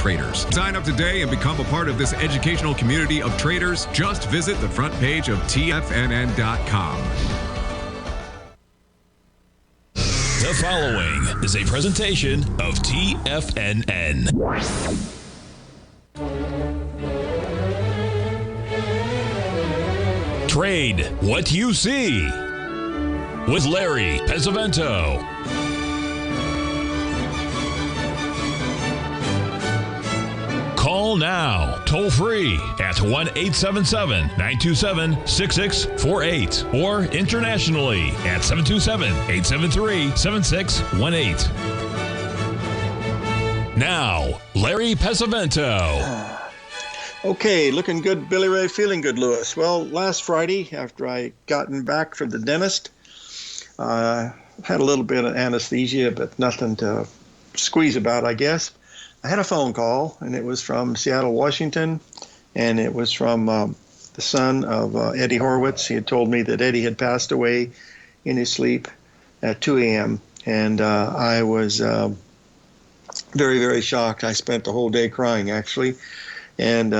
traders. Sign up today and become a part of this educational community of traders. Just visit the front page of TFNN.com. The following is a presentation of TFNN. Trade what you see with Larry Pesavento. Call now, toll free at 1-877-927-6648 or internationally at 727-873-7618. Now, Larry Pesavento. Okay, looking good, Billy Ray, feeling good, Lewis. Well, last Friday, after I gotten back from the dentist, had a little bit of anesthesia, but nothing to squeeze about, I guess. I had a phone call, and it was from Seattle, Washington, and it was from the son of Eddie Horowitz. He had told me that Eddie had passed away in his sleep at 2 a.m., and I was very, very shocked. I spent the whole day crying, actually. And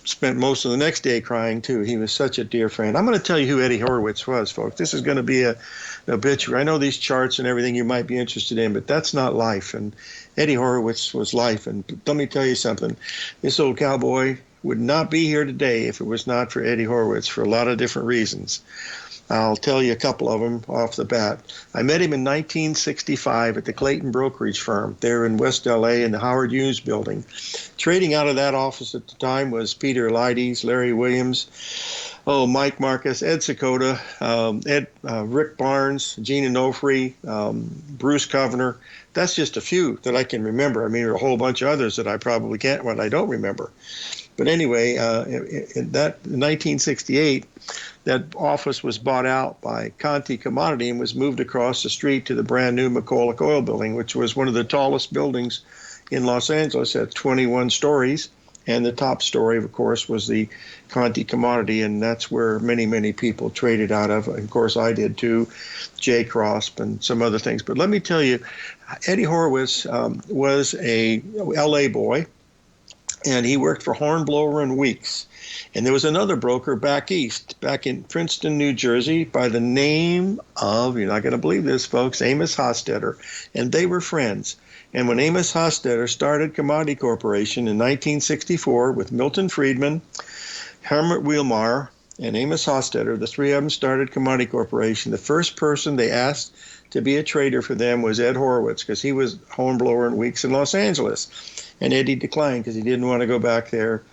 spent most of the next day crying, too. He was such a dear friend. I'm going to tell you who Eddie Horowitz was, folks. This is going to be an obituary. I know these charts and everything you might be interested in, but that's not life. And Eddie Horowitz was life. And let me tell you something. This old cowboy would not be here today if it was not for Eddie Horowitz for a lot of different reasons. I'll tell you a couple of them off the bat. I met him in 1965 at the Clayton Brokerage Firm there in West L.A. in the Howard Hughes building. Trading out of that office at the time was Peter Leides, Larry Williams, Mike Marcus, Ed Sakota, Rick Barnes, Gene Onofre, Bruce Kovner. That's just a few that I can remember. I mean, there are a whole bunch of others that I probably can't, what I don't remember. But anyway, in 1968, that office was bought out by Conti Commodity and was moved across the street to the brand new McCulloch Oil Building, which was one of the tallest buildings in Los Angeles at 21 stories. And the top story, of course, was the Conti Commodity, and that's where many, many people traded out of. Of course, I did too, Jay Crosp and some other things. But let me tell you, Eddie Horowitz was a L.A. boy, and he worked for Hornblower and Weeks. And there was another broker back east, back in Princeton, New Jersey, by the name of, you're not going to believe this, folks, Amos Hostetter. And they were friends. And when Amos Hostetter started Commodity Corporation in 1964 with Milton Friedman, Helmut Wielmeyer, and Amos Hostetter, the three of them started Commodity Corporation. The first person they asked to be a trader for them was Ed Horowitz, because he was Hornblower and Weeks in Los Angeles. And Eddie declined because he didn't want to go back there,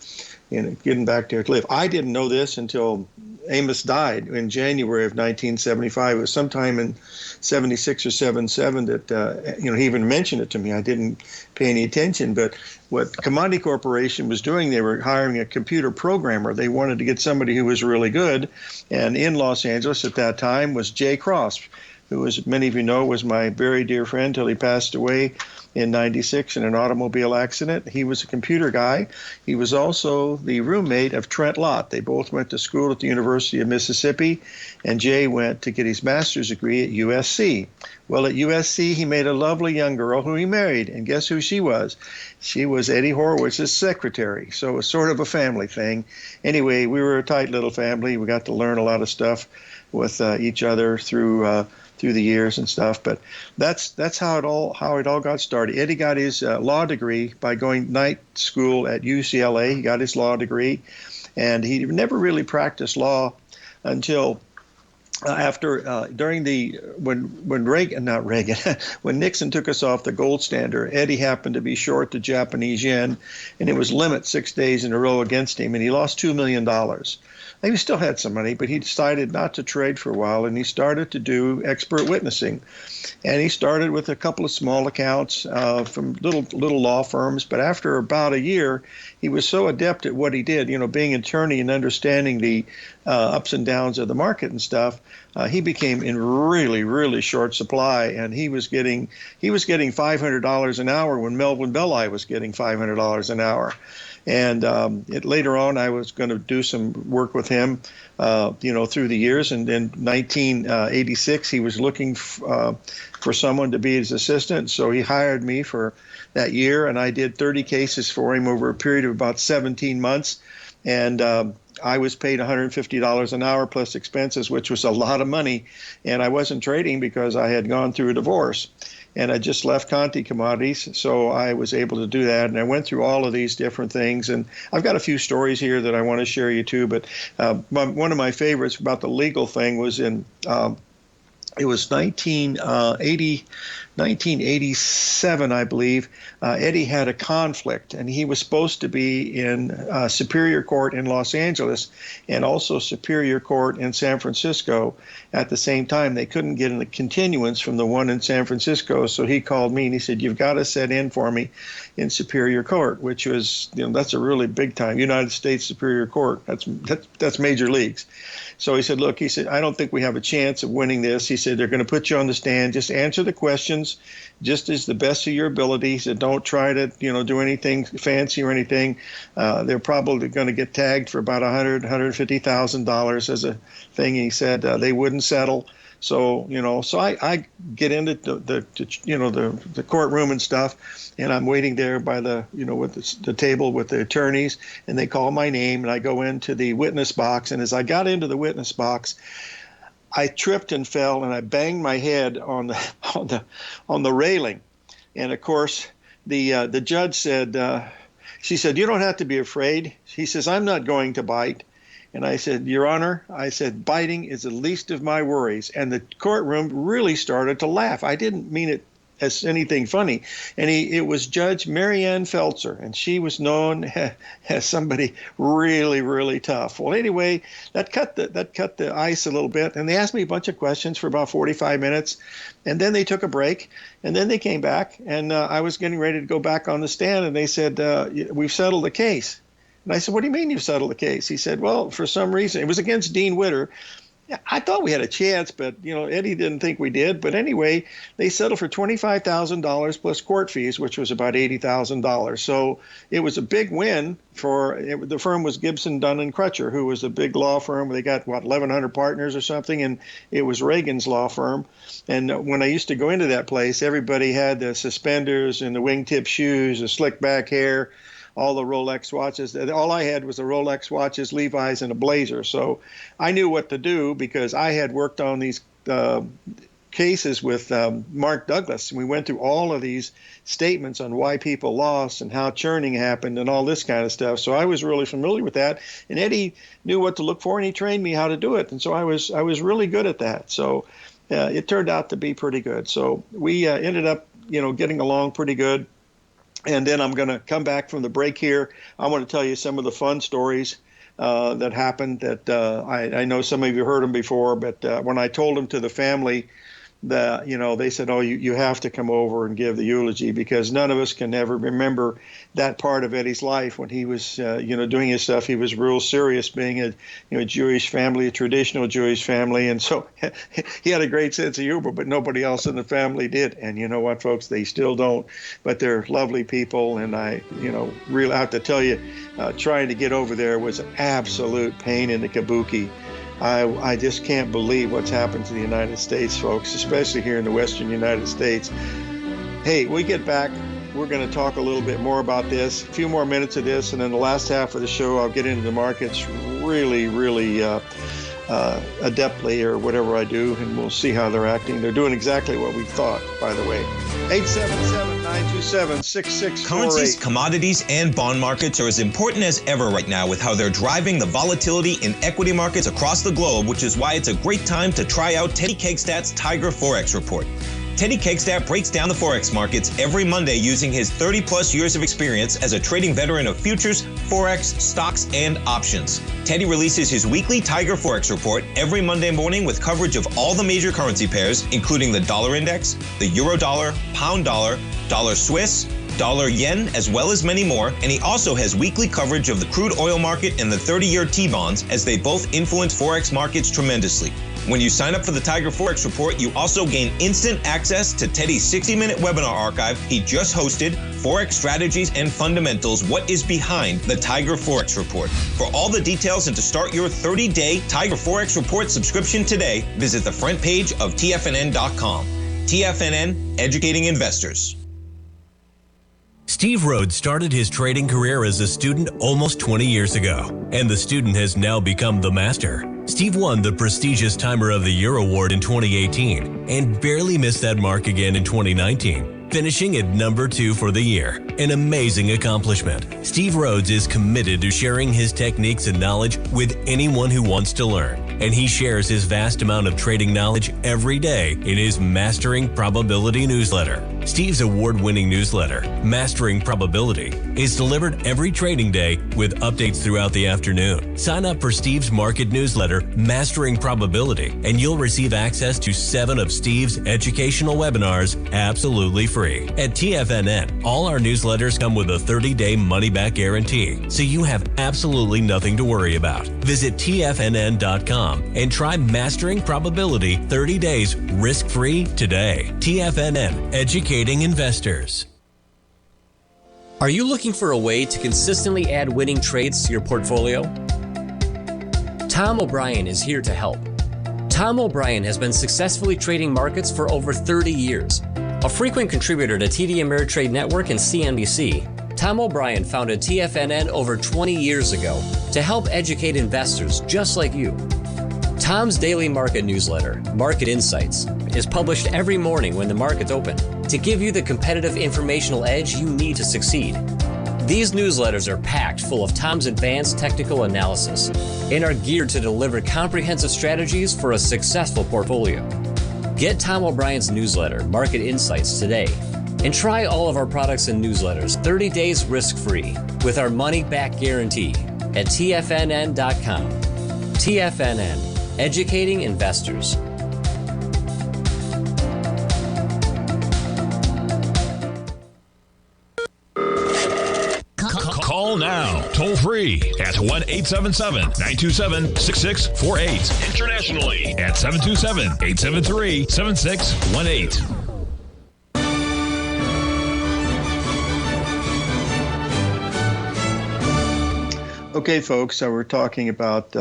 getting back there to live. I didn't know this until Amos died in January of 1975. It was sometime in 76 or 77 that, he even mentioned it to me. I didn't pay any attention. But what Commodity Corporation was doing, they were hiring a computer programmer. They wanted to get somebody who was really good. And in Los Angeles at that time was Jay Crosp, who, as many of you know, was my very dear friend till he passed away in 96 in an automobile accident. He was a computer guy. He was also the roommate of Trent Lott. They both went to school at the University of Mississippi, and Jay went to get his master's degree at USC. Well, at USC, he made a lovely young girl who he married, and guess who she was? She was Eddie Horowitz's secretary, so it was sort of a family thing. Anyway, we were a tight little family. We got to learn a lot of stuff with each other through the years and stuff, but that's how it all got started. Eddie got his law degree by going night school at UCLA. He got his law degree, and he never really practiced law until after during when Nixon took us off the gold standard. Eddie happened to be short the Japanese yen, and it was limit 6 days in a row against him, and he lost $2 million. He still had some money, but he decided not to trade for a while, and he started to do expert witnessing. And he started with a couple of small accounts from little law firms. But after about a year, he was so adept at what he did, being an attorney and understanding the ups and downs of the market and stuff, he became in really, really short supply, and he was getting $500 an hour when Melvin Belli was getting $500 an hour. And later on, I was going to do some work with him, through the years. And in 1986, he was looking for someone to be his assistant. So he hired me for that year, and I did 30 cases for him over a period of about 17 months. And I was paid $150 an hour plus expenses, which was a lot of money. And I wasn't trading because I had gone through a divorce. And I just left Conti Commodities, so I was able to do that. And I went through all of these different things. And I've got a few stories here that I want to share you too. But one of my favorites about the legal thing was it was 1987, I believe. Eddie had a conflict, and he was supposed to be in Superior Court in Los Angeles and also Superior Court in San Francisco at the same time. They couldn't get a continuance from the one in San Francisco, so he called me and he said, "You've got to set in for me in Superior Court," which was, that's a really big time. United States Superior Court. That's major leagues. So he said, "Look," he said, "I don't think we have a chance of winning this." He said, "They're going to put you on the stand. Just answer the questions just as the best of your ability. He said, don't try to, do anything fancy or anything. They're probably going to get tagged for about $150,000 as a thing." He said they wouldn't settle. So, so I get into the courtroom and stuff, and I'm waiting there by the, with the table with the attorneys, and they call my name, and I go into the witness box. And as I got into the witness box, I tripped and fell, and I banged my head on the railing. And of course, the judge said, she said, "You don't have to be afraid." He says, "I'm not going to bite." And I said, "Your Honor," I said, "biting is the least of my worries." And the courtroom really started to laugh. I didn't mean it as anything funny. And it was Judge Marianne Feltzer, and she was known as somebody really, really tough. Well, anyway, that cut the ice a little bit, and they asked me a bunch of questions for about 45 minutes, and then they took a break, and then they came back, and I was getting ready to go back on the stand, and they said, "We've settled the case." And I said, "What do you mean you've settled the case?" He said, "Well, for some reason," it was against Dean Witter. I thought we had a chance, but, Eddie didn't think we did. But anyway, they settled for $25,000 plus court fees, which was about $80,000. So it was a big win the firm was Gibson, Dunn and Crutcher, who was a big law firm. They got, 1,100 partners or something, and it was Reagan's law firm. And when I used to go into that place, everybody had the suspenders and the wingtip shoes, the slick back hair, all the Rolex watches. All I had was the Rolex watches, Levi's, and a blazer. So I knew what to do because I had worked on these cases with Mark Douglas. And we went through all of these statements on why people lost and how churning happened and all this kind of stuff. So I was really familiar with that. And Eddie knew what to look for, and he trained me how to do it. And so I was really good at that. So it turned out to be pretty good. So we ended up, getting along pretty good. And then I'm going to come back from the break here. I want to tell you some of the fun stories that happened that I know some of you heard them before, but when I told them to the family, they said, "Oh, you have to come over and give the eulogy," because none of us can ever remember that part of Eddie's life when he was, doing his stuff. He was real serious, being a Jewish family, a traditional Jewish family, and so he had a great sense of humor, but nobody else in the family did. And you know what, folks, they still don't, but they're lovely people. And I, really have to tell you, trying to get over there was an absolute pain in the kabuki. I just can't believe what's happened to the United States, folks, especially here in the Western United States. Hey, we get back, we're going to talk a little bit more about this, a few more minutes of this, and then the last half of the show, I'll get into the markets really, really adeptly, or whatever I do, and we'll see how they're acting. They're doing exactly what we thought, by the way. 877-927-6648. Currencies, commodities, and bond markets are as important as ever right now with how they're driving the volatility in equity markets across the globe, which is why it's a great time to try out Teddy Kegstat's Tiger Forex Report. Teddy Kegstat breaks down the Forex markets every Monday using his 30-plus years of experience as a trading veteran of futures, Forex, stocks, and options. Teddy releases his weekly Tiger Forex Report every Monday morning with coverage of all the major currency pairs, including the dollar index, the euro dollar, pound dollar, dollar Swiss, dollar, yen, as well as many more, and he also has weekly coverage of the crude oil market and the 30-year T-bonds, as they both influence Forex markets tremendously. When you sign up for the Tiger Forex Report, you also gain instant access to Teddy's 60-minute webinar archive he just hosted, Forex Strategies and Fundamentals, What is Behind the Tiger Forex Report. For all the details and to start your 30-day Tiger Forex Report subscription today, visit the front page of TFNN.com. TFNN, educating investors. Steve Rhodes started his trading career as a student almost 20 years ago, and the student has now become the master. Steve won the prestigious Timer of the Year award in 2018 and barely missed that mark again in 2019, finishing at number 2 for the year. An amazing accomplishment. Steve Rhodes is committed to sharing his techniques and knowledge with anyone who wants to learn, and he shares his vast amount of trading knowledge every day in his Mastering Probability newsletter. Steve's award-winning newsletter, Mastering Probability, is delivered every trading day with updates throughout the afternoon. Sign up for Steve's market newsletter, Mastering Probability, and you'll receive access to 7 of Steve's educational webinars absolutely free. At TFNN, all our newsletters come with a 30-day money-back guarantee, so you have absolutely nothing to worry about. Visit TFNN.com and try Mastering Probability 30 days risk-free today. TFNN, educating investors. Are you looking for a way to consistently add winning trades to your portfolio? Tom O'Brien is here to help. Tom O'Brien has been successfully trading markets for over 30 years. A frequent contributor to TD Ameritrade Network and CNBC, Tom O'Brien founded TFNN over 20 years ago to help educate investors just like you. Tom's daily market newsletter, Market Insights, is published every morning when the markets open to give you the competitive informational edge you need to succeed. These newsletters are packed full of Tom's advanced technical analysis and are geared to deliver comprehensive strategies for a successful portfolio. Get Tom O'Brien's newsletter, Market Insights, today and try all of our products and newsletters 30 days risk-free with our money-back guarantee at TFNN.com. TFNN, educating investors. Call now, toll free at 1-877-927-6648. Internationally at 727-873-7618. Okay, folks, so we're talking about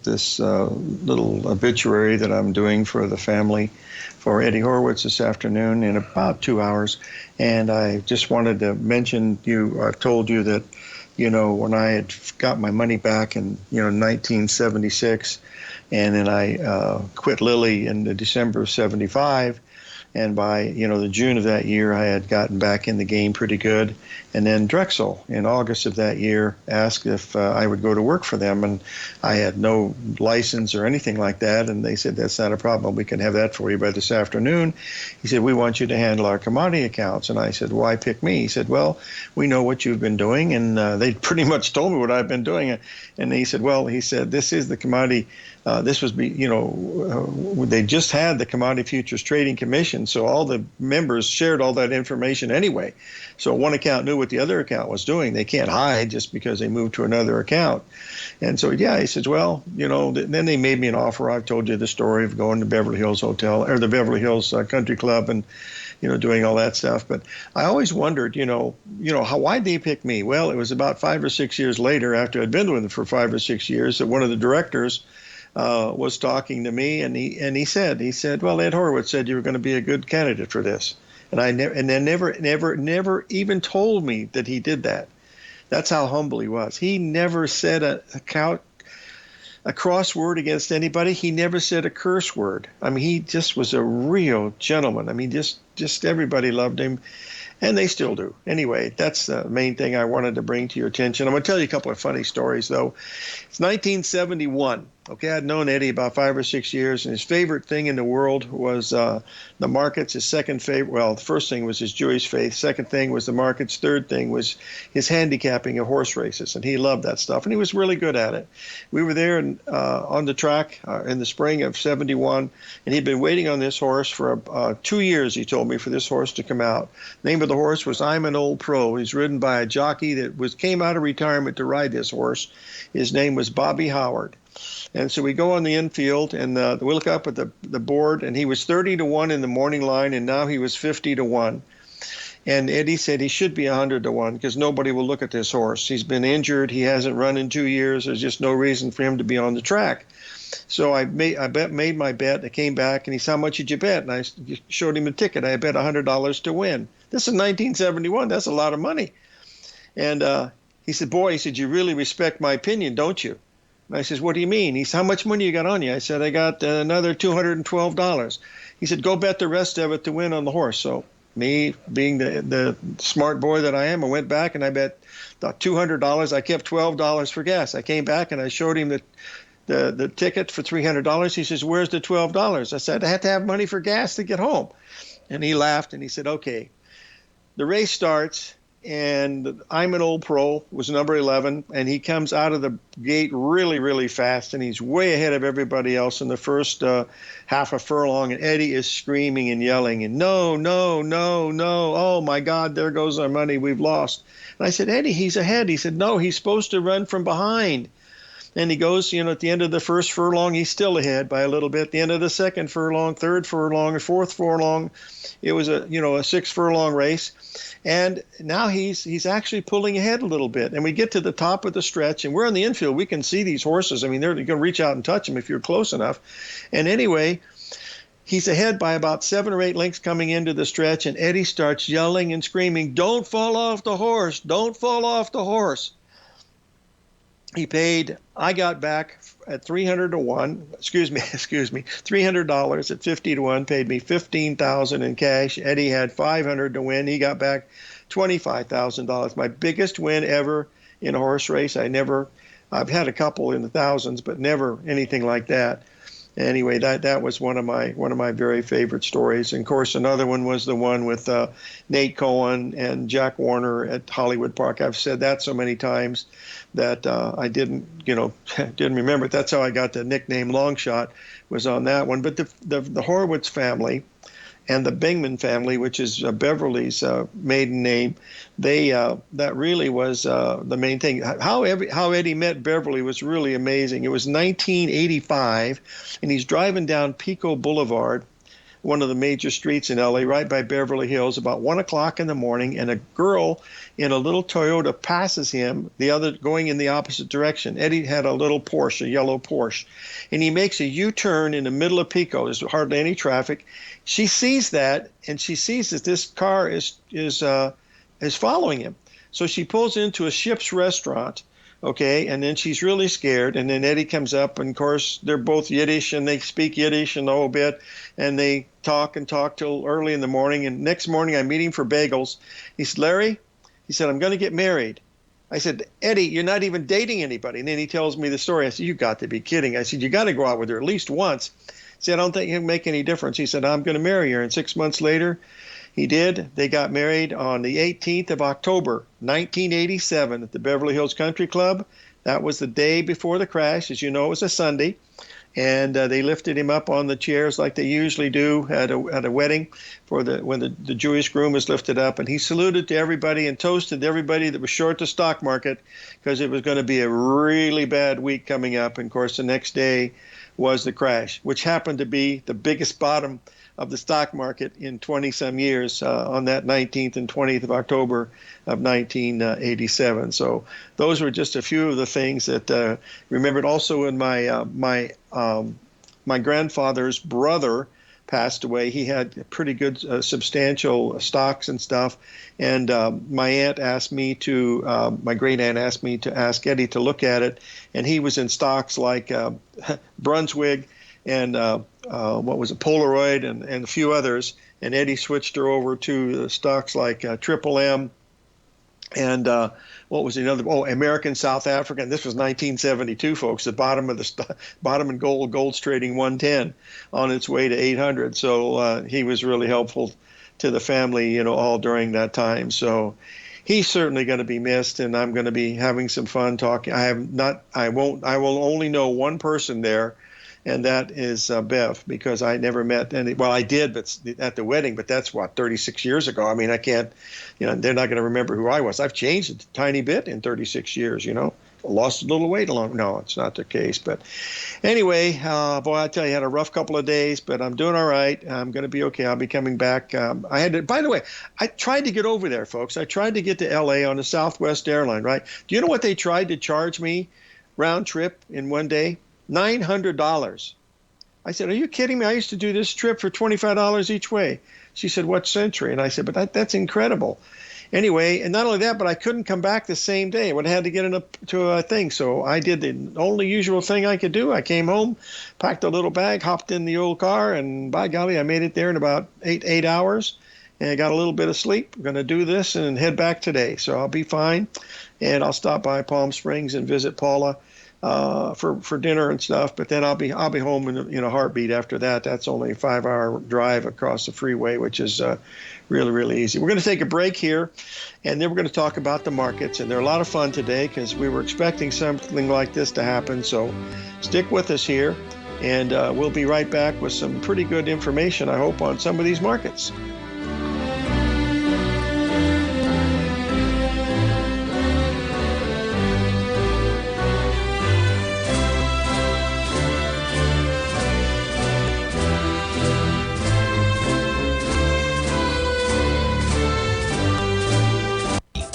this little obituary that I'm doing for the family for Eddie Horowitz this afternoon in about 2 hours. And I just wanted to mention, I told you that, when I had got my money back in, 1976, and then I quit Lilly in the December of 75. And by, the June of that year, I had gotten back in the game pretty good. And then Drexel in August of that year asked if I would go to work for them. And I had no license or anything like that. And they said, that's not a problem. We can have that for you by this afternoon. He said, we want you to handle our commodity accounts. And I said, why pick me? He said, well, we know what you've been doing. And they pretty much told me what I've been doing. And he said, this is the commodity. This was, they just had the Commodity Futures Trading Commission, so all the members shared all that information anyway. So one account knew what the other account was doing. They can't hide just because they moved to another account. And so, he says, well, then they made me an offer. I've told you the story of going to Beverly Hills Hotel or the Beverly Hills Country Club and, doing all that stuff. But I always wondered, why'd they pick me? Well, it was about 5 or 6 years later, after I'd been with them for 5 or 6 years, that one of the directors was talking to me, and he said, well, Ed Horowitz said you were going to be a good candidate for this, and then never even told me that he did that. That's how humble he was. He never said a cross word against anybody. He never said a curse word. I mean, he just was a real gentleman. I mean, just everybody loved him. And they still do. Anyway, that's the main thing I wanted to bring to your attention. I'm going to tell you a couple of funny stories, though. It's 1971. Okay, I'd known Eddie about 5 or 6 years, and his favorite thing in the world was the markets. His second favorite, well, the first thing was his Jewish faith. Second thing was the markets. Third thing was his handicapping of horse races, and he loved that stuff, and he was really good at it. We were there on the track in the spring of '71, and he'd been waiting on this horse for 2 years, he told me, for this horse to come out. The name of the horse was I'm an Old Pro. He's ridden by a jockey that came out of retirement to ride this horse. His name was Bobby Howard. And so we go on the infield, and we look up at the board, and he was 30-1 in the morning line, and now he was 50-1. And Eddie said he should be 100-1 because nobody will look at this horse. He's been injured. He hasn't run in 2 years. There's just no reason for him to be on the track. So I made my bet. I came back, and he said, how much did you bet? And I showed him a ticket. I bet $100 to win. This is 1971. That's a lot of money. And he said, boy, he said, you really respect my opinion, don't you? And I says, what do you mean? He said, how much money you got on you? I said, I got another $212. He said, go bet the rest of it to win on the horse. So me, being the smart boy that I am, I went back and I bet $200. I kept $12 for gas. I came back and I showed him the ticket for $300. He says, where's the $12? I said, I had to have money for gas to get home. And he laughed and he said, okay. The race starts. And I'm an Old Pro was number 11, and he comes out of the gate really, really fast, and he's way ahead of everybody else in the first half a furlong, and Eddie is screaming and yelling, and no, no, no, no, oh my God, there goes our money, we've lost. And I said, Eddie, he's ahead. He said, no, he's supposed to run from behind. And he goes, at the end of the first furlong, he's still ahead by a little bit. The end of the second furlong, third furlong, fourth furlong, it was a 6 furlong race. And now he's actually pulling ahead a little bit. And we get to the top of the stretch, and we're on the infield. We can see these horses. I mean, they're going to reach out and touch them if you're close enough. And anyway, he's ahead by about 7 or 8 lengths coming into the stretch, and Eddie starts yelling and screaming, don't fall off the horse, don't fall off the horse. I got back at $300 at 50-1, paid me $15,000 in cash. Eddie had $500 to win. He got back $25,000. My biggest win ever in a horse race. I've had a couple in the thousands, but never anything like that. Anyway, that was one of my very favorite stories. And of course, another one was the one with Nate Cohen and Jack Warner at Hollywood Park. I've said that so many times that I didn't remember it. That's how I got the nickname Longshot, was on that one. But the Horowitz family and the Bingman family, which is Beverly's maiden name, that really was the main thing. How Eddie met Beverly was really amazing. It was 1985, and he's driving down Pico Boulevard, one of the major streets in LA, right by Beverly Hills, about 1 o'clock in the morning, and a girl in a little Toyota passes him, the other going in the opposite direction. Eddie had a little Porsche, a yellow Porsche, and he makes a U-turn in the middle of Pico. There's hardly any traffic. She sees that, and she sees that this car is following him. So she pulls into a Ship's restaurant, okay, and then she's really scared. And then Eddie comes up, and of course they're both Yiddish, and they speak Yiddish and the whole bit, and they talk till early in the morning. And next morning I meet him for bagels. He said, Larry, he said, I'm going to get married. I said, Eddie, you're not even dating anybody. And then he tells me the story. I said, you got to be kidding. I said, you got to go out with her at least once. He said, I don't think it'll make any difference. He said, I'm going to marry her. And 6 months later, he did. They got married on the 18th of October, 1987 at the Beverly Hills Country Club. That was the day before the crash. As you know, it was a Sunday. And they lifted him up on the chairs like they usually do at a wedding when the Jewish groom was lifted up. And he saluted to everybody and toasted everybody that was short the stock market, because it was going to be a really bad week coming up. And, of course, the next day was the crash, which happened to be the biggest bottom of the stock market in 20-some years on that 19th and 20th of October of 1987. So those were just a few of the things that remembered. Also, in my grandfather's brother passed away. He had pretty good substantial stocks and stuff. And my aunt asked me to, my great aunt asked me to ask Eddie to look at it. And he was in stocks like Brunswick and what was it, Polaroid and a few others. And Eddie switched her over to stocks like Triple M And what was another? Oh, American South African. This was 1972, folks. The bottom in gold. Gold's trading 110 on its way to 800. So he was really helpful to the family, all during that time. So he's certainly going to be missed, and I'm going to be having some fun talking. I will only know one person there, and that is Bev, because I never met any. Well, I did, but at the wedding. But that's 36 years ago. I mean, I can't. They're not going to remember who I was. I've changed a tiny bit in 36 years. Lost a little weight along. No, it's not the case. But anyway, boy, I tell you, I had a rough couple of days, but I'm doing all right. I'm going to be okay. I'll be coming back. By the way, I tried to get over there, folks. I tried to get to L.A. on a Southwest airline, right? Do you know what they tried to charge me round trip in one day? $900. I said, are you kidding me? I used to do this trip for $25 each way. She said, what century? And I said, but that's incredible. Anyway, and not only that, but I couldn't come back the same day. I would have had to get into a thing. So I did the only usual thing I could do. I came home, packed a little bag, hopped in the old car, and by golly, I made it there in about eight hours. And I got a little bit of sleep. I'm going to do this and head back today. So I'll be fine. And I'll stop by Palm Springs and visit Paula for dinner and stuff, but then I'll be home in a heartbeat after that. That's only a 5-hour drive across the freeway, which is really, really easy. We're going to take a break here, and then we're going to talk about the markets. And they're a lot of fun today because we were expecting something like this to happen. So stick with us here, and we'll be right back with some pretty good information, I hope, on some of these markets.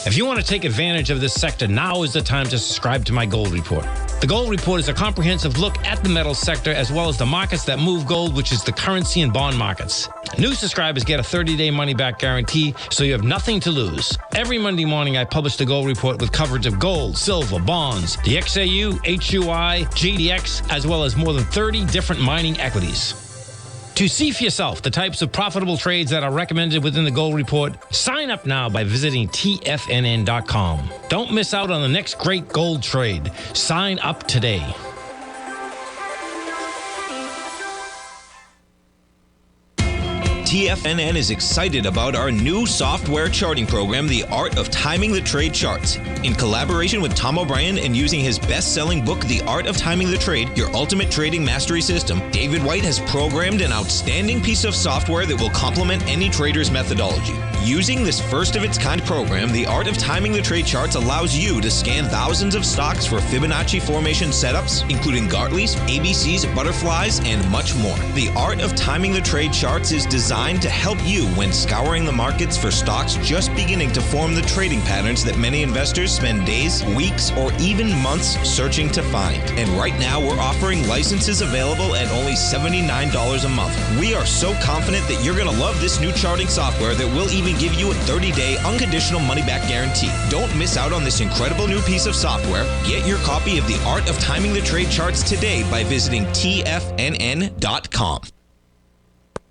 If you want to take advantage of this sector, now is the time to subscribe to my Gold Report. The Gold Report is a comprehensive look at the metals sector as well as the markets that move gold, which is the currency and bond markets. New subscribers get a 30-day money-back guarantee, so you have nothing to lose. Every Monday morning, I publish the Gold Report with coverage of gold, silver, bonds, the XAU, HUI, GDX, as well as more than 30 different mining equities. To see for yourself the types of profitable trades that are recommended within the Gold Report, sign up now by visiting TFNN.com. Don't miss out on the next great gold trade. Sign up today. TFNN is excited about our new software charting program, The Art of Timing the Trade Charts. In collaboration with Tom O'Brien and using his best-selling book, The Art of Timing the Trade, Your Ultimate Trading Mastery System, David White has programmed an outstanding piece of software that will complement any trader's methodology. Using this first-of-its-kind program, The Art of Timing the Trade Charts allows you to scan thousands of stocks for Fibonacci formation setups, including Gartleys, ABCs, butterflies, and much more. The Art of Timing the Trade Charts is designed to help you when scouring the markets for stocks just beginning to form the trading patterns that many investors spend days, weeks, or even months searching to find. And right now, we're offering licenses available at only $79 a month. We are so confident that you're going to love this new charting software that will even give you a 30-day unconditional money-back guarantee. Don't miss out on this incredible new piece of software. Get your copy of The Art of Timing the Trade Charts today by visiting TFNN.com.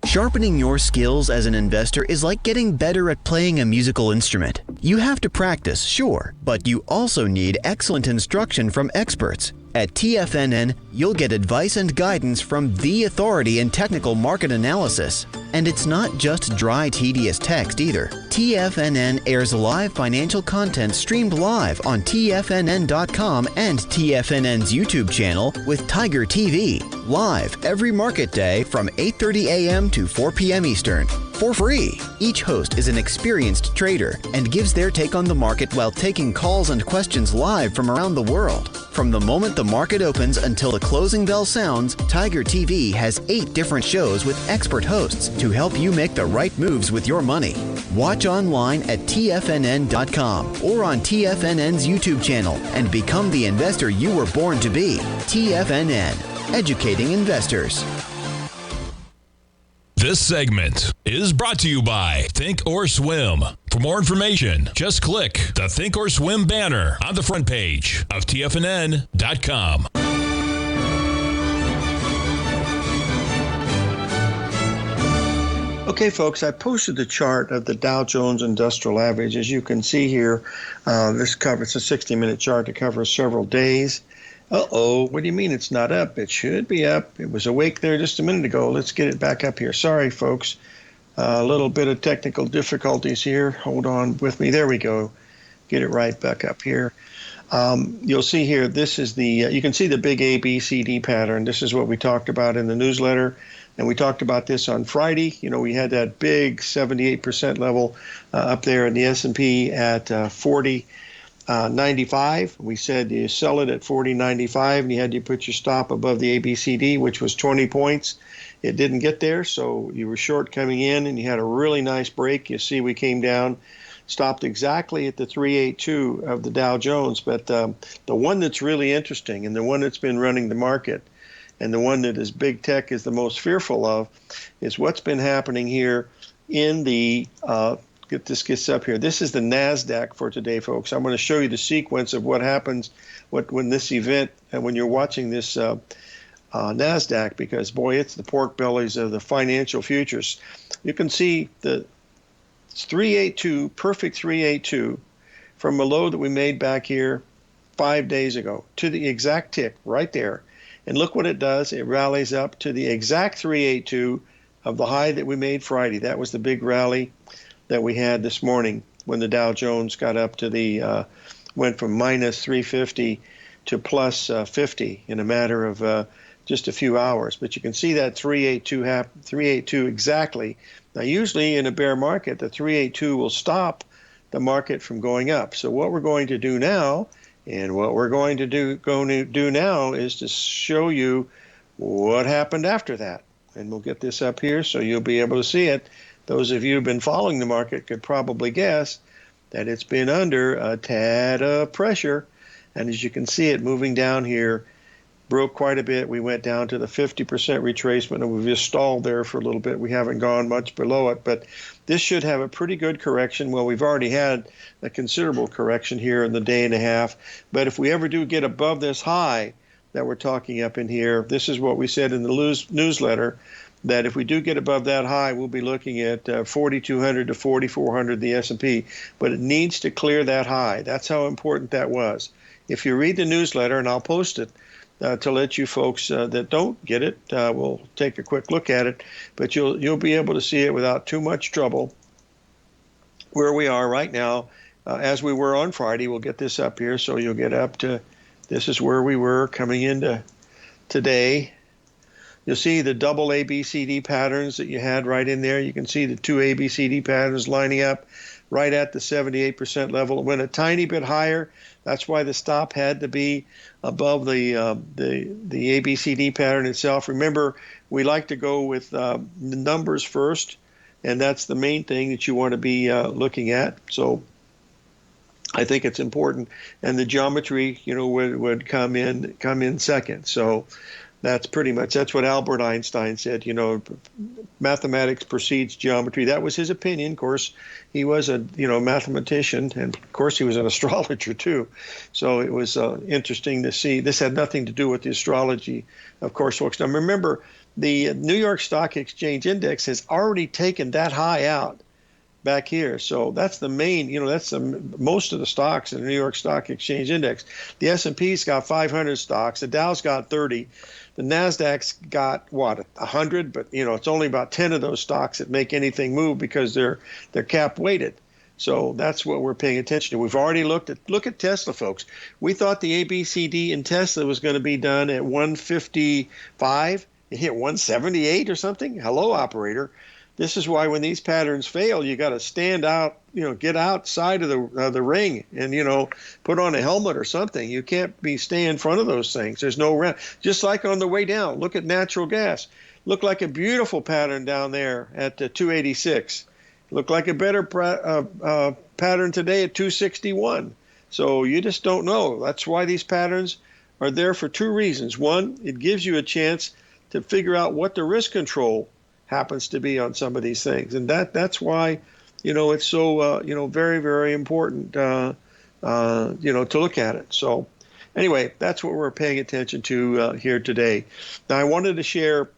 Sharpening your skills as an investor is like getting better at playing a musical instrument. You have to practice, sure, but you also need excellent instruction from experts. At TFNN, you'll get advice and guidance from the authority in technical market analysis. And it's not just dry, tedious text either. TFNN airs live financial content streamed live on TFNN.com and TFNN's YouTube channel with Tiger TV, live every market day from 8:30 a.m. to 4 p.m. Eastern, for free. Each host is an experienced trader and gives their take on the market while taking calls and questions live from around the world. From the moment the market opens until the closing bell sounds, Tiger TV has 8 different shows with expert hosts to help you make the right moves with your money. Watch online at TFNN.com or on TFNN's YouTube channel and become the investor you were born to be. TFNN, educating investors. This segment is brought to you by Thinkorswim. For more information, just click the Thinkorswim banner on the front page of TFNN.com. Okay, folks, I posted the chart of the Dow Jones Industrial Average. As you can see here, this covers a 60-minute chart that covers several days. Uh-oh, what do you mean it's not up? It should be up. It was awake there just a minute ago. Let's get it back up here. Sorry, folks. A little bit of technical difficulties here. Hold on with me. There we go. Get it right back up here. You'll see here, this is the, you can see the big ABCD pattern. This is what we talked about in the newsletter. And we talked about this on Friday. You know, we had that big 78% level up there in the S&P at 40.95. We said you sell it at 40.95 and you had to put your stop above the ABCD, which was 20 points. It didn't get there, so you were short coming in and you had a really nice break. You see we came down, stopped exactly at the 382 of the Dow Jones. But the one that's really interesting and the one that's been running the market and the one that is big tech is the most fearful of is what's been happening here in the, get this up here. This is the NASDAQ for today, folks. I'm going to show you the sequence of what happens when this event and when you're watching this NASDAQ, because, boy, it's the pork bellies of the financial futures. You can see the 382, perfect 382, from a low that we made back here 5 days ago to the exact tick right there. And look what it does. It rallies up to the exact 382 of the high that we made Friday. That was the big rally that we had this morning when the Dow Jones got up to the, went from minus 350 to plus 50 in a matter of just a few hours. But you can see that 382 exactly. Now, usually in a bear market, the 382 will stop the market from going up. So what we're going to do now, and what we're going to do now is to show you what happened after that. And we'll get this up here so you'll be able to see it. Those of you who've been following the market could probably guess that it's been under a tad of pressure. And as you can see it moving down here, broke quite a bit. We went down to the 50% retracement, and we've just stalled there for a little bit. We haven't gone much below it, but this should have a pretty good correction. Well, we've already had a considerable correction here in the day and a half, but if we ever do get above this high that we're talking up in here, this is what we said in the newsletter, that if we do get above that high, we'll be looking at 4,200 to 4,400 the S&P, but it needs to clear that high. That's how important that was. If you read the newsletter, and I'll post it, to let you folks that don't get it, we'll take a quick look at it, but you'll be able to see it without too much trouble where we are right now. As we were on Friday, we'll get this up here, so you'll get up to, this is where we were coming into today. You'll see the double ABCD patterns that you had right in there. You can see the two ABCD patterns lining up right at the 78% level. It went a tiny bit higher. That's why the stop had to be above the ABCD pattern itself. Remember, we like to go with the numbers first, and that's the main thing that you want to be looking at. So I think it's important, and the geometry, you know, would come in second. So that's pretty much, that's what Albert Einstein said, you know, mathematics precedes geometry. That was his opinion. Of course, he was a, you know, mathematician, and of course he was an astrologer too. So it was interesting to see. This had nothing to do with the astrology, of course, folks. Now remember, the New York Stock Exchange Index has already taken that high out back here. So that's the main, you know, that's most of the stocks in the New York Stock Exchange Index. The S&P's got 500 stocks. The Dow's got 30. The NASDAQ's got, what, 100? But, you know, it's only about 10 of those stocks that make anything move because they're cap weighted. So that's what we're paying attention to. We've already look at Tesla, folks. We thought the ABCD in Tesla was going to be done at 155. It hit 178 or something. Hello, operator. This is why when these patterns fail, you got to stand out, you know, get outside of the ring and, you know, put on a helmet or something. You can't be staying in front of those things. There's no round. Just like on the way down, look at natural gas. Looked like a beautiful pattern down there at 286. Looked like a better pattern today at 261. So you just don't know. That's why these patterns are there for two reasons. One, it gives you a chance to figure out what the risk control happens to be on some of these things, and that's why, you know, it's so you know, very, very important you know, to look at it. So anyway, that's what we're paying attention to here today. Now I wanted to share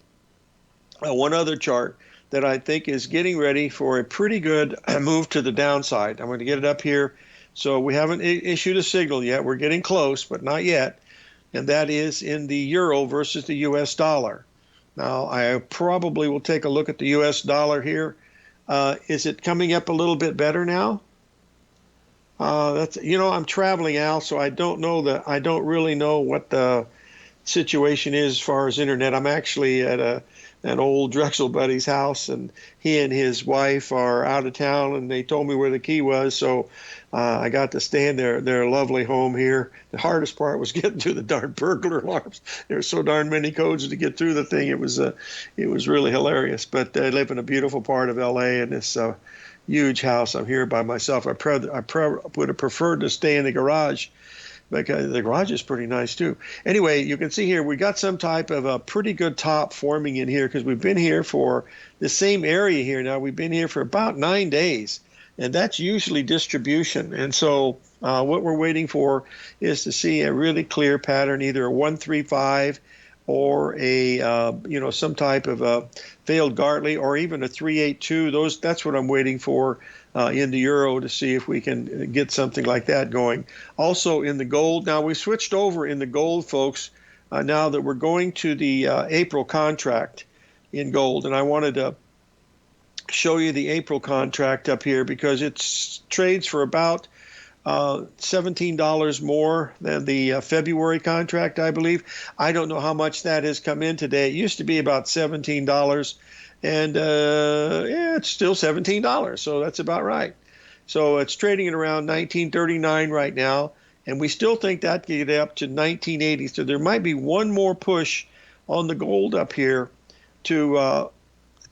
one other chart that I think is getting ready for a pretty good move to the downside. I'm going to get it up here. So we haven't issued a signal yet. We're getting close, but not yet. And that is in the euro versus the U.S. dollar. Now, I probably will take a look at the U.S. dollar here. Is it coming up a little bit better now? I'm traveling, Al, so I don't really know what the situation is as far as internet. I'm actually at an old Drexel buddy's house, and he and his wife are out of town, and they told me where the key was, so I got to stay in their lovely home here. The hardest part was getting to the darn burglar alarms. There's so darn many codes to get through the thing. It was really hilarious. But I live in a beautiful part of L.A. in this huge house. I'm here by myself. I would have preferred to stay in the garage, because the garage is pretty nice too. Anyway, you can see here we got some type of a pretty good top forming in here, because we've been here for the same area here now. We've been here for about 9 days, and that's usually distribution. And so what we're waiting for is to see a really clear pattern, either a 135 or a some type of a failed Gartley, or even a 382. That's what I'm waiting for in the euro, to see if we can get something like that going. Also in the gold, now we switched over in the gold, folks, now that we're going to the April contract in gold, and I wanted to show you the April contract up here, because it trades for about $17 more than the February contract, I believe. I don't know how much that has come in today. It used to be about $17, and it's still $17, so that's about right. So it's trading at around $19.39 right now, and we still think that can get up to $19.80. So there might be one more push on the gold up here to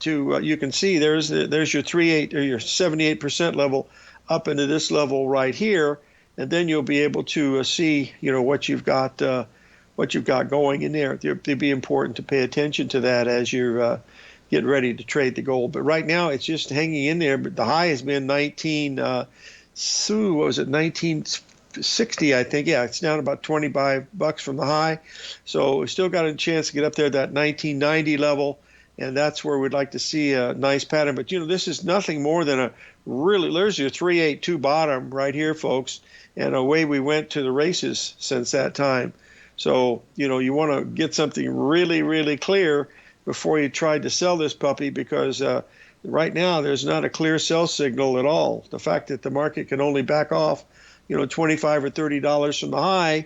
you can see there's your 38 or your 78% level up into this level right here, and then you'll be able to see what you've got going in there. It'd be important to pay attention to that as you're getting ready to trade the gold. But right now it's just hanging in there. But the high has been 1960, I think. Yeah, it's down about $25 from the high. So we still got a chance to get up there, that 1990 level. And that's where we'd like to see a nice pattern. But, this is nothing more than there's your 382 bottom right here, folks. And away we went to the races since that time. So, you want to get something really, really clear before you try to sell this puppy, because right now there's not a clear sell signal at all. The fact that the market can only back off, $25 or $30 from the high,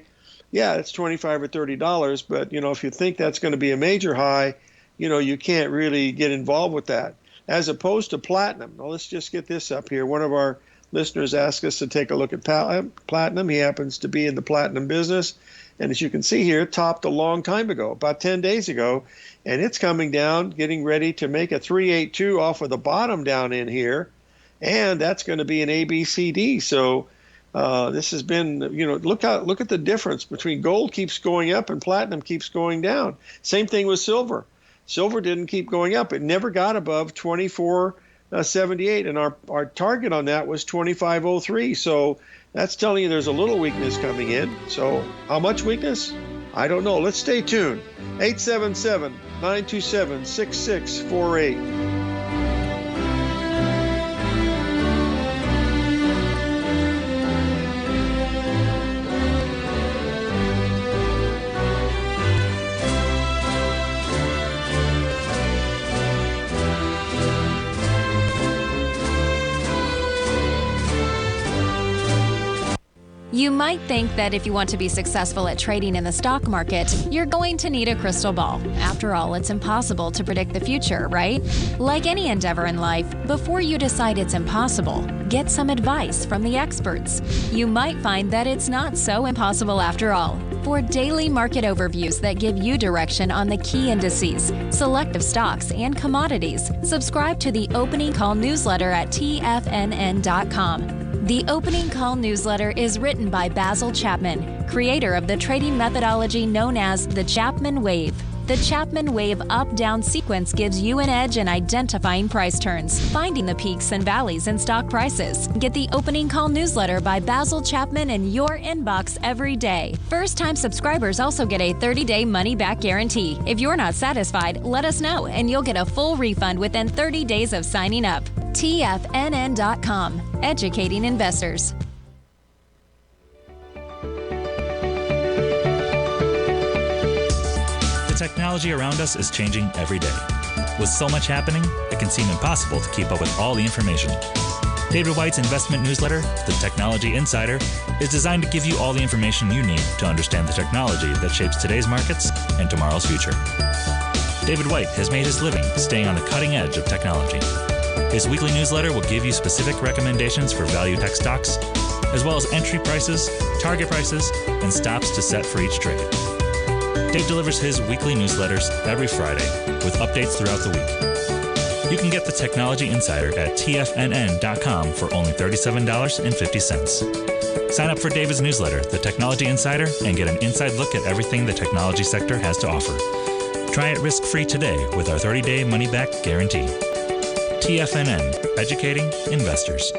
yeah, it's $25 or $30. But, if you think that's going to be a major high, you can't really get involved with that, as opposed to platinum. Now, let's just get this up here. One of our listeners asked us to take a look at platinum. He happens to be in the platinum business. And as you can see here, it topped a long time ago, about 10 days ago, and it's coming down, getting ready to make a 382 off of the bottom down in here. And that's going to be an ABCD. So this has been, look at the difference between gold keeps going up and platinum keeps going down. Same thing with silver. Silver didn't keep going up. It never got above 24.78, and our target on that was 25.03. So that's telling you there's a little weakness coming in. So how much weakness? I don't know. Let's stay tuned. 877-927-6648. You might think that if you want to be successful at trading in the stock market, you're going to need a crystal ball. After all, it's impossible to predict the future, right? Like any endeavor in life, before you decide it's impossible, get some advice from the experts. You might find that it's not so impossible after all. For daily market overviews that give you direction on the key indices, selective stocks, and commodities, subscribe to the Opening Call newsletter at TFNN.com. The Opening Call newsletter is written by Basil Chapman, creator of the trading methodology known as the Chapman Wave. The Chapman Wave up-down sequence gives you an edge in identifying price turns, finding the peaks and valleys in stock prices. Get the opening call newsletter by Basil Chapman in your inbox every day. First-time subscribers also get a 30-day money-back guarantee. If you're not satisfied, let us know, and you'll get a full refund within 30 days of signing up. TFNN.com, educating investors. The technology around us is changing every day. With so much happening, it can seem impossible to keep up with all the information. David White's investment newsletter, The Technology Insider, is designed to give you all the information you need to understand the technology that shapes today's markets and tomorrow's future. David White has made his living staying on the cutting edge of technology. His weekly newsletter will give you specific recommendations for value tech stocks, as well as entry prices, target prices, and stops to set for each trade. Dave delivers his weekly newsletters every Friday with updates throughout the week. You can get the Technology Insider at TFNN.com for only $37.50. Sign up for David's newsletter, The Technology Insider, and get an inside look at everything the technology sector has to offer. Try it risk-free today with our 30-day money-back guarantee. TFNN, educating investors.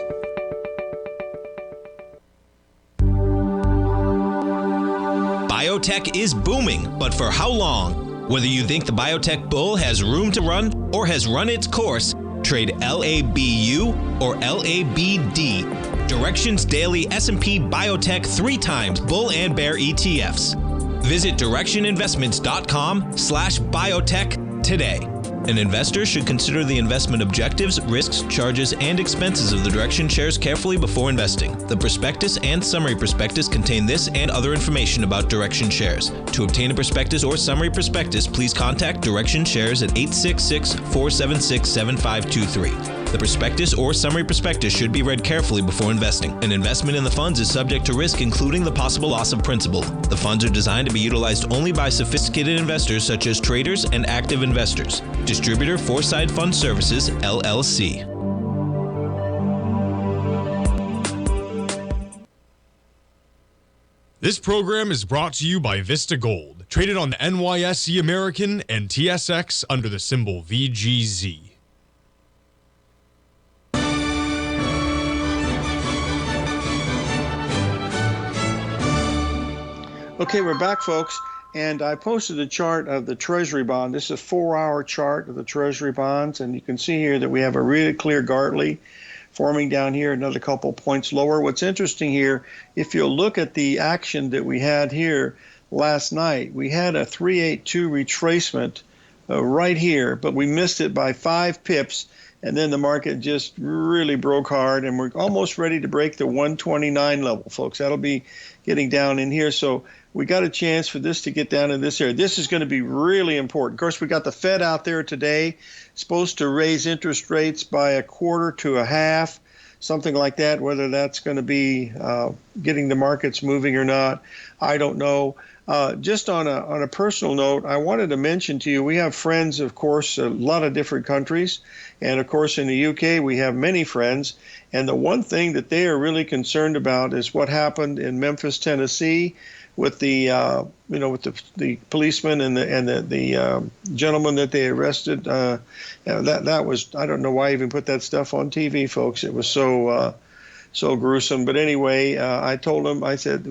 Biotech is booming, but for how long? Whether you think the biotech bull has room to run or has run its course, trade LABU or LABD. Direction's daily S&P Biotech 3 times bull and bear ETFs. Visit directioninvestments.com/biotech today. An investor should consider the investment objectives, risks, charges, and expenses of the Direction shares carefully before investing. The prospectus and summary prospectus contain this and other information about Direction shares. To obtain a prospectus or summary prospectus, please contact Direction shares at 866-476-7523. The prospectus or summary prospectus should be read carefully before investing. An investment in the funds is subject to risk, including the possible loss of principal. The funds are designed to be utilized only by sophisticated investors such as traders and active investors. Distributor Foreside Fund Services, LLC. This program is brought to you by Vista Gold, traded on the NYSE American and TSX under the symbol VGZ. Okay, we're back, folks, and I posted a chart of the Treasury bond. This is a 4-hour chart of the Treasury bonds, and you can see here that we have a really clear Gartley forming down here, another couple points lower. What's interesting here, if you'll look at the action that we had here last night, we had a 382 retracement right here, but we missed it by 5 pips, and then the market just really broke hard, and we're almost ready to break the 129 level, folks. That'll be getting down in here. So we got a chance for this to get down in this area. This is going to be really important. Of course, we got the Fed out there today, supposed to raise interest rates by 1/4 to 1/2, something like that. Whether that's going to be getting the markets moving or not, I don't know. Just on a personal note, I wanted to mention to you, we have friends, of course, a lot of different countries. And, of course, in the UK, we have many friends. And the one thing that they are really concerned about is what happened in Memphis, Tennessee, with the the policeman and the gentleman that they arrested. That was, I don't know why I even put that stuff on TV, folks. It was so gruesome. But anyway, I told them, I said,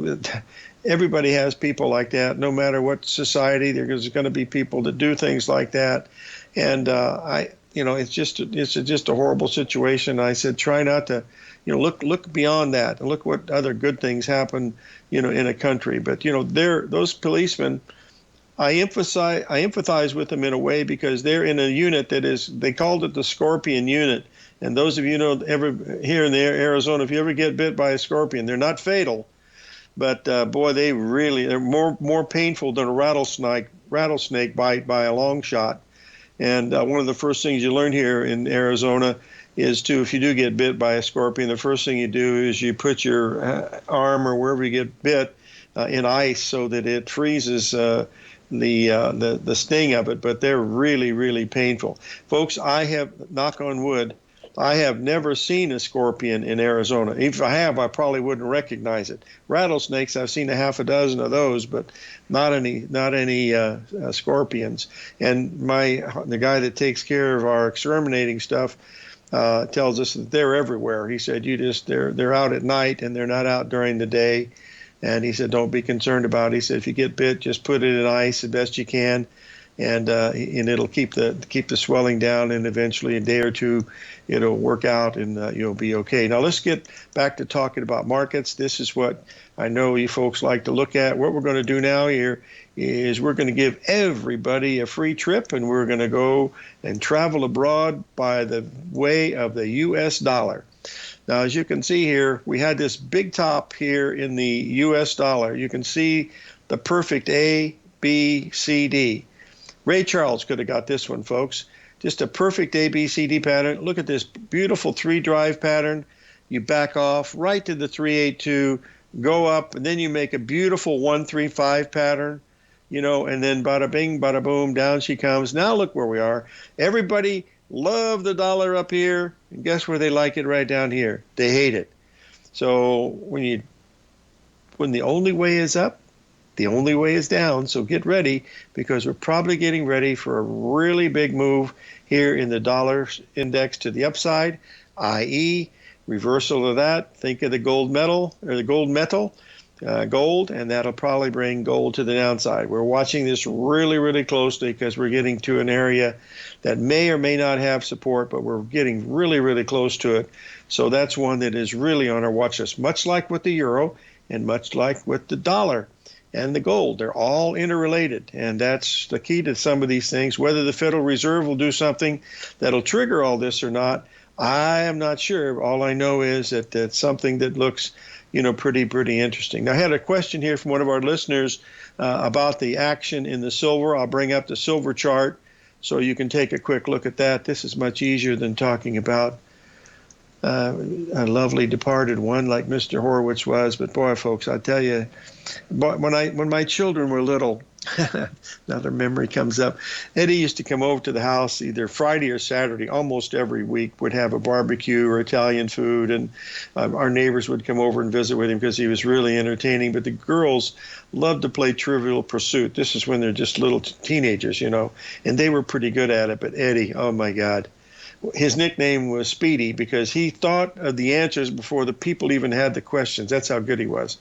everybody has people like that. No matter what society, there's going to be people that do things like that. And it's just a horrible situation. I said, try not to, look beyond that and look what other good things happen, in a country. But those policemen, I empathize with them in a way because they're in a unit they called it the Scorpion unit. And those of you here in Arizona, if you ever get bit by a scorpion, they're not fatal, but boy, they're more painful than a rattlesnake bite by a long shot. And one of the first things you learn here in Arizona is if you do get bit by a scorpion, the first thing you do is you put your arm or wherever you get bit in ice so that it freezes the sting of it. But they're really, really painful. Folks, I have, knock on wood, I have never seen a scorpion in Arizona. If I have, I probably wouldn't recognize it. Rattlesnakes, I've seen a half a dozen of those, but not any scorpions. And the guy that takes care of our exterminating stuff tells us that they're everywhere. He said, they're out at night and they're not out during the day. And he said, don't be concerned about it. He said, if you get bit, just put it in ice the best you can. And it'll keep the swelling down, and eventually a day or two it'll work out, and you'll be okay. Now let's get back to talking about markets. This is what I know you folks like to look at. What we're going to do now here is we're going to give everybody a free trip, and we're going to go and travel abroad by the way of the U.S. dollar. Now, as you can see here, we had this big top here in the U.S. dollar. You can see the perfect A, B, C, D. Ray Charles could have got this one, folks. Just a perfect ABCD pattern. Look at this beautiful 3-drive pattern. You back off right to the 382, go up, and then you make a beautiful 135 pattern, and then bada bing, bada boom, down she comes. Now look where we are. Everybody love the dollar up here, and guess where they like it? Right down here. They hate it. So when the only way is up, the only way is down, so get ready, because we're probably getting ready for a really big move here in the dollar index to the upside, i.e. reversal of that. Think of the gold metal, gold, and that'll probably bring gold to the downside. We're watching this really, really closely because we're getting to an area that may or may not have support, but we're getting really, really close to it. So that's one that is really on our watch list, much like with the euro and much like with the dollar and the gold. They're all interrelated, and that's the key to some of these things. Whether the Federal Reserve will do something that'll trigger all this or not, I am not sure. All I know is that it's something that looks, pretty interesting. Now, I had a question here from one of our listeners about the action in the silver. I'll bring up the silver chart so you can take a quick look at that. This is much easier than talking about a lovely departed one like Mr. Horowitz was. But boy, folks, I tell you, when my children were little, another memory comes up. Eddie used to come over to the house either Friday or Saturday, almost every week, would have a barbecue or Italian food, and our neighbors would come over and visit with him because he was really entertaining. But the girls loved to play Trivial Pursuit. This is when they're just little teenagers, and they were pretty good at it. But Eddie, oh my God. His nickname was Speedy because he thought of the answers before the people even had the questions. That's how good he was.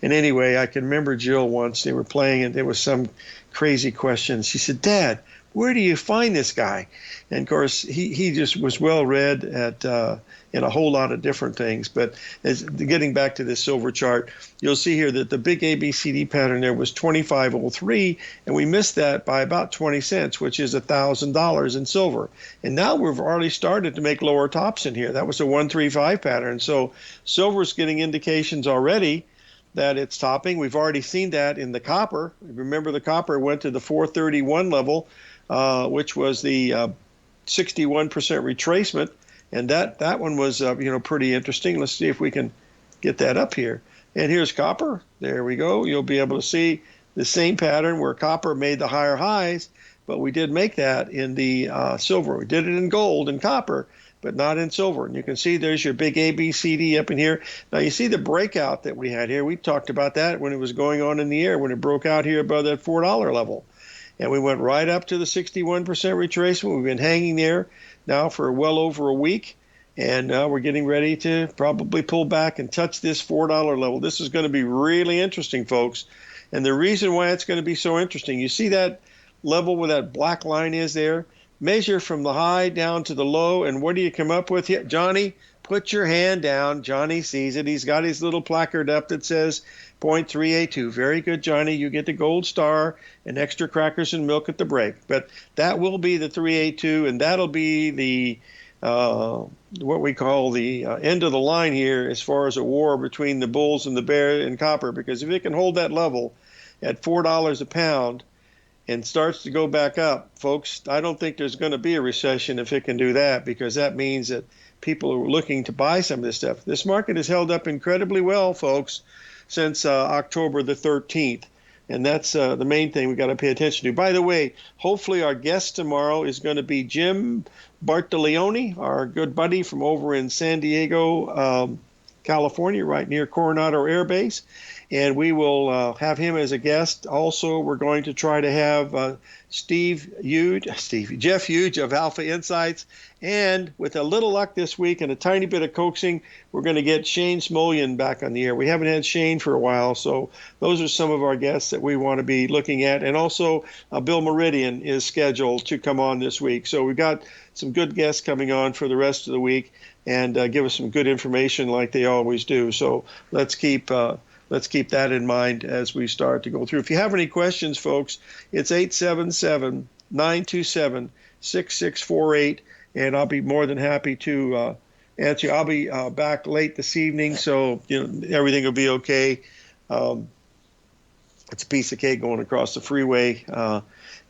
And anyway, I can remember Jill once, they were playing and there was some crazy question. She said, Dad, where do you find this guy? And of course, he just was well read in a whole lot of different things. But getting back to this silver chart, you'll see here that the big ABCD pattern there was 2503, and we missed that by about 20 cents, which is $1,000 in silver. And now we've already started to make lower tops in here. That was a 135 pattern. So silver's getting indications already that it's topping. We've already seen that in the copper. Remember, the copper went to the 431 level, which was the 61% retracement. And that one was, pretty interesting. Let's see if we can get that up here. And here's copper. There we go. You'll be able to see the same pattern where copper made the higher highs, but we did make that in the silver. We did it in gold and copper, but not in silver. And you can see there's your big ABCD up in here. Now you see the breakout that we had here. We talked about that when it was going on in the air, when it broke out here above that $4 level. And we went right up to the 61% retracement. We've been hanging there now for well over a week, and we're getting ready to probably pull back and touch this $4 level. This is going to be really interesting, folks. And the reason why it's going to be so interesting, you see that level where that black line is there? Measure from the high down to the low, and what do you come up with here? Johnny, put your hand down. Johnny sees it. He's got his little placard up that says 0.382. Very good, Johnny. You get the gold star and extra crackers and milk at the break. But that will be the 382, and that'll be the what we call the end of the line here as far as a war between the bulls and the bear and copper. Because if it can hold that level at $4 a pound and starts to go back up, folks, I don't think there's going to be a recession if it can do that, because that means that people are looking to buy some of this stuff. This market has held up incredibly well, folks, since October the 13th. And that's the main thing we got to pay attention to. By the way, hopefully our guest tomorrow is going to be Jim Bartolioni, our good buddy from over in San Diego, California, right near Coronado Air Base. And we will have him as a guest. Also, we're going to try to have Jeff Huge of Alpha Insights. And with a little luck this week and a tiny bit of coaxing, we're going to get Shane Smolian back on the air. We haven't had Shane for a while, so those are some of our guests that we want to be looking at. And also, Bill Meridian is scheduled to come on this week. So we've got some good guests coming on for the rest of the week and give us some good information like they always do. So let's keep that in mind as we start to go through. If you have any questions, folks, it's 877-927-6648, and I'll be more than happy to answer. I'll be back late this evening, so everything will be okay. It's a piece of cake going across the freeway,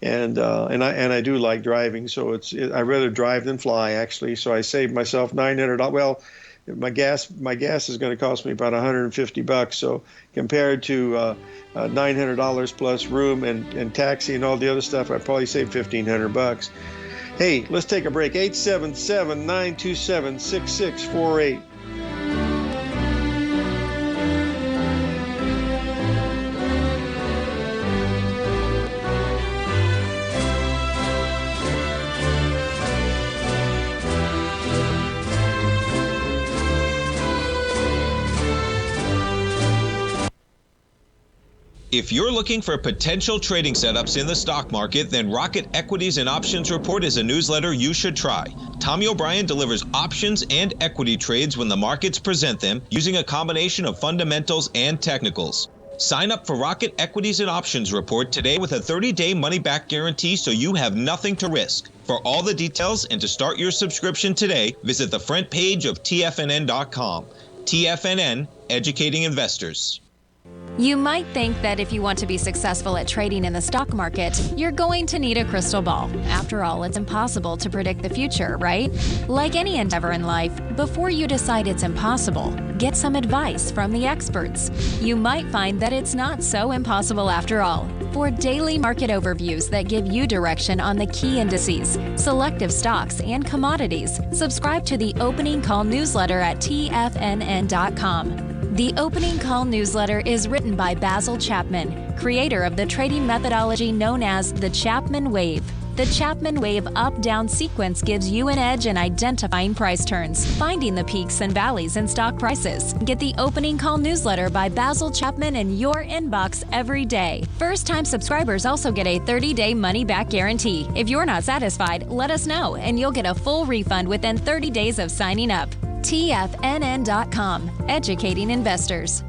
and I do like driving, so I'd rather drive than fly, actually. So I saved myself $900. Well, my gas is going to cost me about $150. So compared to $900 plus room and taxi and all the other stuff, I'd probably save $1,500. Hey, let's take a break. 877-927-6648. If you're looking for potential trading setups in the stock market, then Rocket Equities and Options Report is a newsletter you should try. Tommy O'Brien delivers options and equity trades when the markets present them, using a combination of fundamentals and technicals. Sign up for Rocket Equities and Options Report today with a 30-day money-back guarantee, so you have nothing to risk. For all the details and to start your subscription today, visit the front page of TFNN.com. TFNN, educating investors. You might think that if you want to be successful at trading in the stock market, you're going to need a crystal ball. After all, it's impossible to predict the future, right? Like any endeavor in life, before you decide it's impossible, get some advice from the experts. You might find that it's not so impossible after all. For daily market overviews that give you direction on the key indices, selective stocks, and commodities, subscribe to the Opening Call newsletter at TFNN.com. The Opening Call newsletter is written by Basil Chapman, creator of the trading methodology known as the Chapman Wave. The Chapman Wave up-down sequence gives you an edge in identifying price turns, finding the peaks and valleys in stock prices. Get the Opening Call newsletter by Basil Chapman in your inbox every day. First-time subscribers also get a 30-day money-back guarantee. If you're not satisfied, let us know, and you'll get a full refund within 30 days of signing up. TFNN.com, educating investors.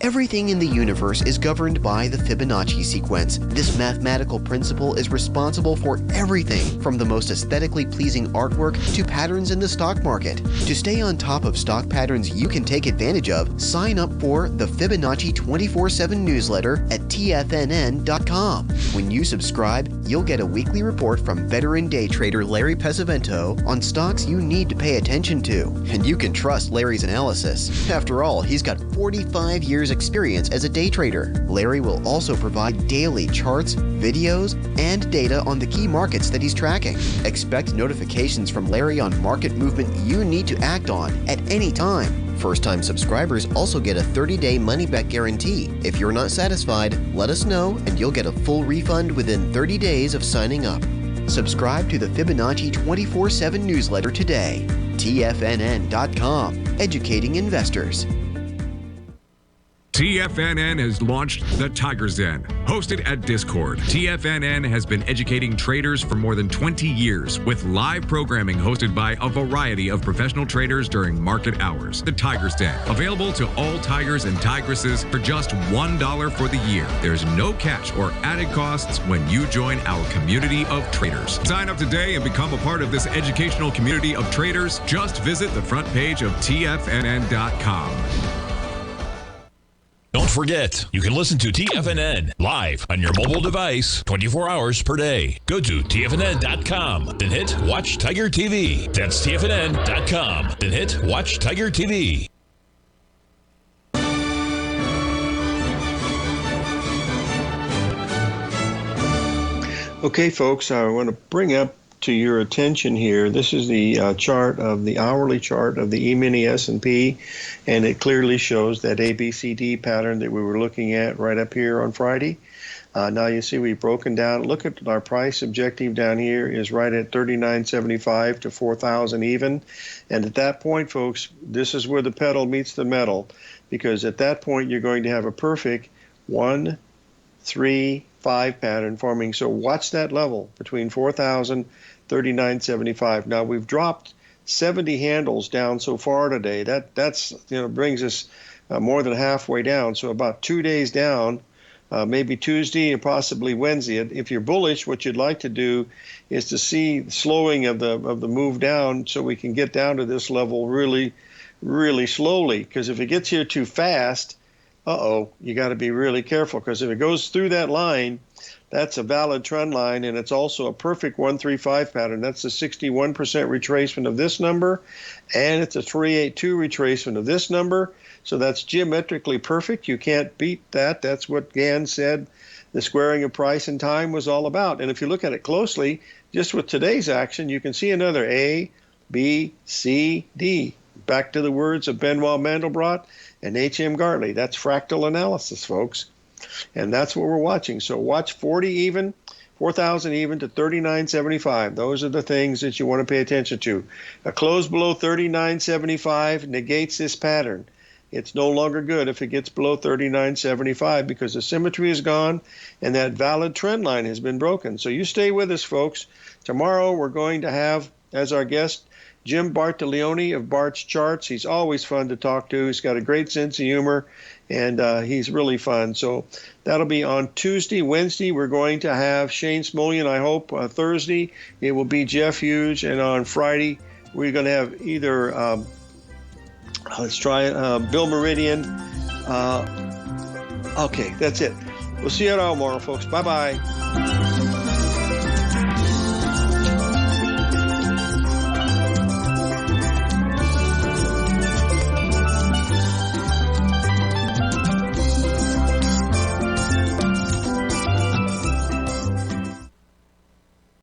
Everything in the universe is governed by the Fibonacci sequence. This mathematical principle is responsible for everything from the most aesthetically pleasing artwork to patterns in the stock market. To stay on top of stock patterns you can take advantage of, sign up for the Fibonacci 24/7 newsletter at TFNN.com. When you subscribe, you'll get a weekly report from veteran day trader Larry Pesavento on stocks you need to pay attention to. And you can trust Larry's analysis. After all, he's got 45 years experience as a day trader. Larry will also provide daily charts, videos, and data on the key markets that he's tracking. Expect notifications from Larry on market movement you need to act on at any time. First-time subscribers also get a 30-day money-back guarantee. If you're not satisfied, let us know and you'll get a full refund within 30 days of signing up. Subscribe to the Fibonacci 24/7 newsletter today. TFNN.com, educating investors. TFNN has launched the Tiger's Den. Hosted at Discord, TFNN has been educating traders for more than 20 years with live programming hosted by a variety of professional traders during market hours. The Tiger's Den, available to all tigers and tigresses for just $1 for the year. There's no catch or added costs when you join our community of traders. Sign up today and become a part of this educational community of traders. Just visit the front page of TFNN.com. Don't forget, you can listen to TFNN live on your mobile device 24 hours per day. Go to TFNN.com, then hit Watch Tiger TV. That's TFNN.com, then hit Watch Tiger TV. Okay, folks, I want to bring up to your attention here. This is the chart of the hourly chart of the E-mini S&P, and it clearly shows that ABCD pattern that we were looking at right up here on Friday. Now you see we've broken down. Look at our price objective down here is right at 39.75 to 4,000 even. And at that point, folks, this is where the pedal meets the metal, because at that point you're going to have a perfect 1, 3, 5 pattern forming. So watch that level between 4,000, 39.75. Now we've dropped 70 handles down so far today. That's brings us more than halfway down. So about 2 days down. Maybe Tuesday and possibly Wednesday. If you're bullish, what you'd like to do is to see the slowing of the move down, so we can get down to this level really, really slowly. Because if it gets here too fast, you got to be really careful. Because if it goes through that line, that's a valid trend line, and it's also a perfect 135 pattern. That's a 61% retracement of this number, and it's a 382 retracement of this number. So that's geometrically perfect. You can't beat that. That's what Gann said the squaring of price and time was all about. And if you look at it closely, just with today's action, you can see another A, B, C, D. Back to the words of Benoit Mandelbrot and H.M. Gartley. That's fractal analysis, folks. And that's what we're watching. So watch 40 even, 4,000 even to 39.75. Those are the things that you want to pay attention to. A close below 39.75 negates this pattern. It's no longer good if it gets below 39.75 because the symmetry is gone and that valid trend line has been broken. So you stay with us, folks. Tomorrow we're going to have as our guest Jim Bartolioni of Bart's Charts. He's always fun to talk to. He's got a great sense of humor, and he's really fun. So that'll be on Tuesday. Wednesday, we're going to have Shane Smolian, I hope. Thursday, it will be Jeff Hughes. And on Friday, we're going to have either, let's try it, Bill Meridian. Okay, that's it. We'll see you tomorrow, folks. Bye-bye.